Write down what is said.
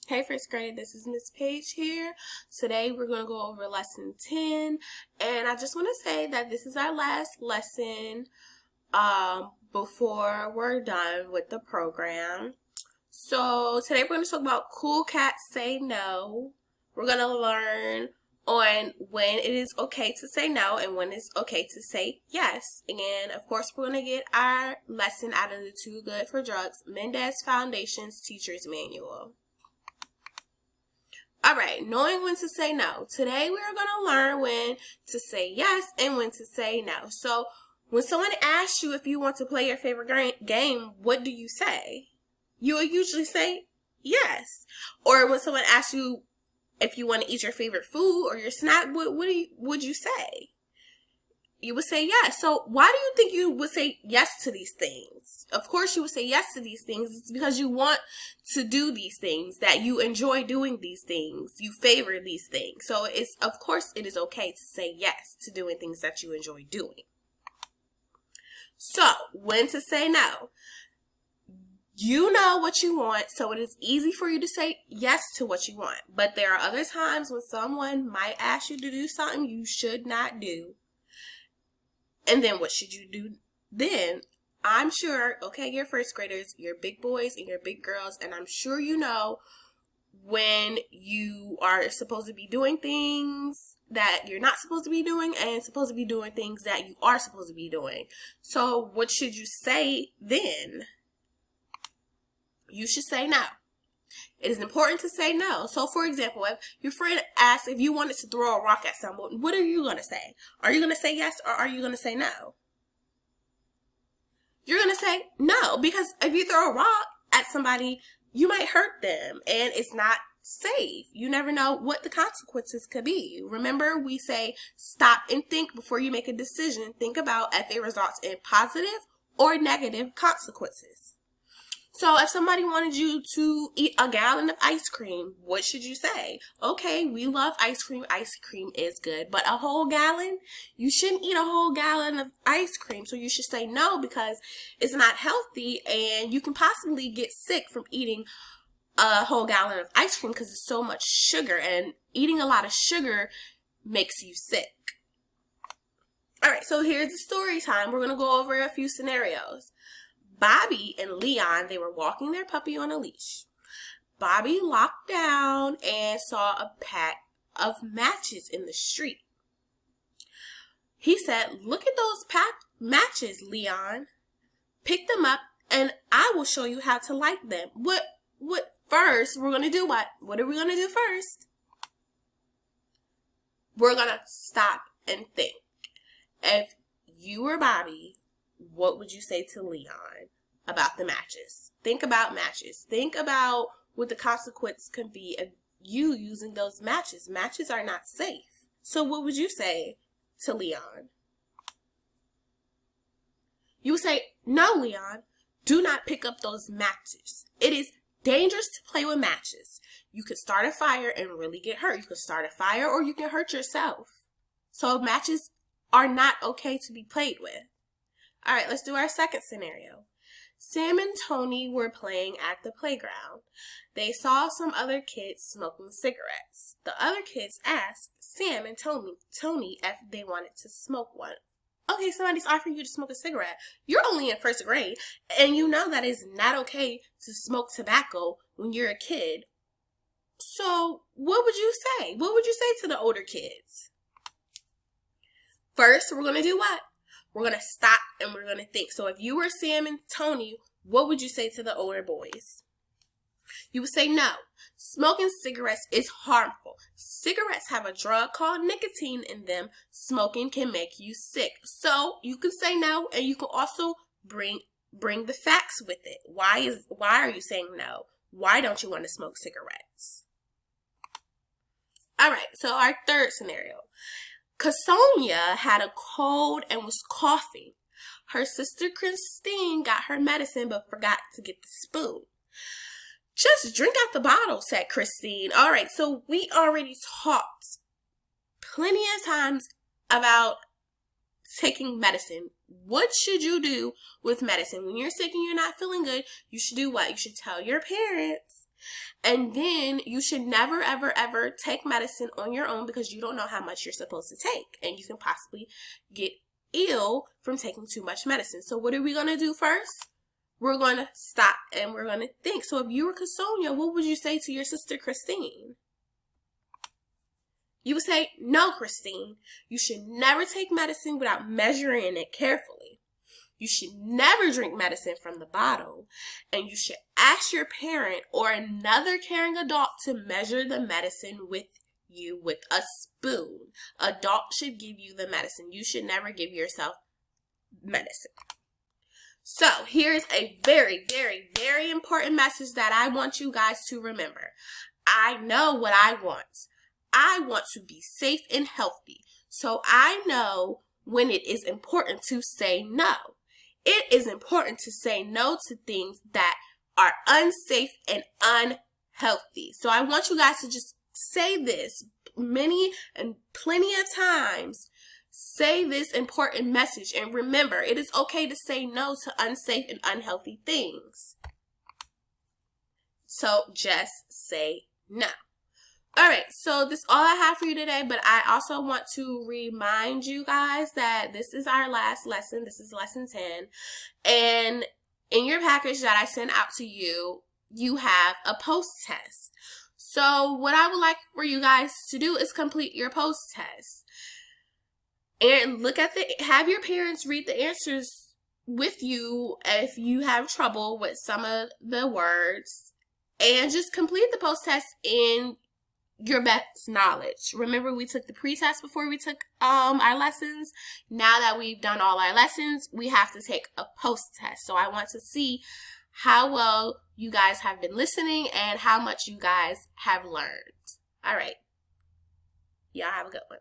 Hey first grade, this is Miss Page here. Today we're going to go over lesson 10, and I just want to say that this is our last lesson before we're done with the program. So today we're going to talk about cool cats say no. We're going to learn on when it is okay to say no and when it's okay to say yes. And of course we're going to get our lesson out of the Too Good for Drugs Mendez Foundation's Teacher's Manual. Alright, knowing when to say no. Today we are going to learn when to say yes and when to say no. So when someone asks you if you want to play your favorite game, what do you say? You will usually say yes. Or when someone asks you if you want to eat your favorite food or your snack, what would you say? You would say yes. So why do you think you would say yes to these things? Of course you would say yes to these things. It's because you want to do these things, that you enjoy doing these things. You favor these things. So of course it is okay to say yes to doing things that you enjoy doing. So when to say no. You know what you want, so it is easy for you to say yes to what you want. But there are other times when someone might ask you to do something you should not do. And then what should you do then? I'm sure, okay, you're first graders, you're big boys and you're big girls, and I'm sure you know when you are supposed to be doing things that you're not supposed to be doing and supposed to be doing things that you are supposed to be doing. So what should you say then? You should say no. It is important to say no. So, for example, if your friend asks if you wanted to throw a rock at someone, what are you going to say? Are you going to say yes or are you going to say no? You're going to say no, because if you throw a rock at somebody, you might hurt them and it's not safe. You never know what the consequences could be. Remember, we say stop and think before you make a decision. Think about if it results in positive or negative consequences. So if somebody wanted you to eat a gallon of ice cream, what should you say? Okay, we love ice cream. Ice cream is good. But a whole gallon? You shouldn't eat a whole gallon of ice cream. So you should say no, because it's not healthy and you can possibly get sick from eating a whole gallon of ice cream because it's so much sugar, and eating a lot of sugar makes you sick. Alright, so here's the story time. We're going to go over a few scenarios. Bobby and Leon, they were walking their puppy on a leash. Bobby looked down and saw a pack of matches in the street. He said, "Look at those matches, Leon. Pick them up and I will show you how to light them." First, we're going to do what? What are we going to do first? We're going to stop and think. If you were Bobby, what would you say to Leon about the matches? Think about matches. Think about what the consequence could be of you using those matches. Matches are not safe. So what would you say to Leon? You would say, "No, Leon, do not pick up those matches. It is dangerous to play with matches. You could start a fire and really get hurt. You could start a fire or you can hurt yourself. So matches are not okay to be played with." All right, let's do our second scenario. Sam and Tony were playing at the playground. They saw some other kids smoking cigarettes. The other kids asked Sam and Tony if they wanted to smoke one. Okay, somebody's offering you to smoke a cigarette. You're only in first grade, and you know that it's not okay to smoke tobacco when you're a kid. So what would you say? What would you say to the older kids? First, we're going to do what? We're going to stop and we're going to think. So if you were Sam and Tony, what would you say to the older boys? You would say, "No, smoking cigarettes is harmful. Cigarettes have a drug called nicotine in them. Smoking can make you sick." So you can say no, and you can also bring the facts with it. Why are you saying no? Why don't you want to smoke cigarettes? All right, so our third scenario. Casonia had a cold and was coughing. Her sister Christine got her medicine but forgot to get the spoon. "Just drink out the bottle," said Christine. All right, so we already talked plenty of times about taking medicine. What should you do with medicine? When you're sick and you're not feeling good, you should do what? You should tell your parents And then you should never, ever, ever take medicine on your own because you don't know how much you're supposed to take. And you can possibly get ill from taking too much medicine. So what are we going to do first? We're going to stop and we're going to think. So if you were Casonia, what would you say to your sister Christine? You would say, no, Christine, you should never take medicine without measuring it carefully. You should never drink medicine from the bottle. And you should ask your parent or another caring adult to measure the medicine with you with a spoon. Adult should give you the medicine. You should never give yourself medicine. So here's a very, very, very important message that I want you guys to remember. I know what I want. I want to be safe and healthy. So I know when it is important to say no. It is important to say no to things that are unsafe and unhealthy. So I want you guys to just say this many and plenty of times. Say this important message and remember, it is okay to say no to unsafe and unhealthy things. So just say no. All right, so this is all I have for you today, but I also want to remind you guys that this is our last lesson. This is lesson 10. And in your package that I sent out to you, you have a post-test. So what I would like for you guys to do is complete your post-test. And have your parents read the answers with you if you have trouble with some of the words. And just complete the post-test in your best knowledge. Remember, we took the pre-test before we took our lessons. Now that we've done all our lessons, we have to take a post-test. So I want to see how well you guys have been listening and how much you guys have learned. All right. Y'all have a good one.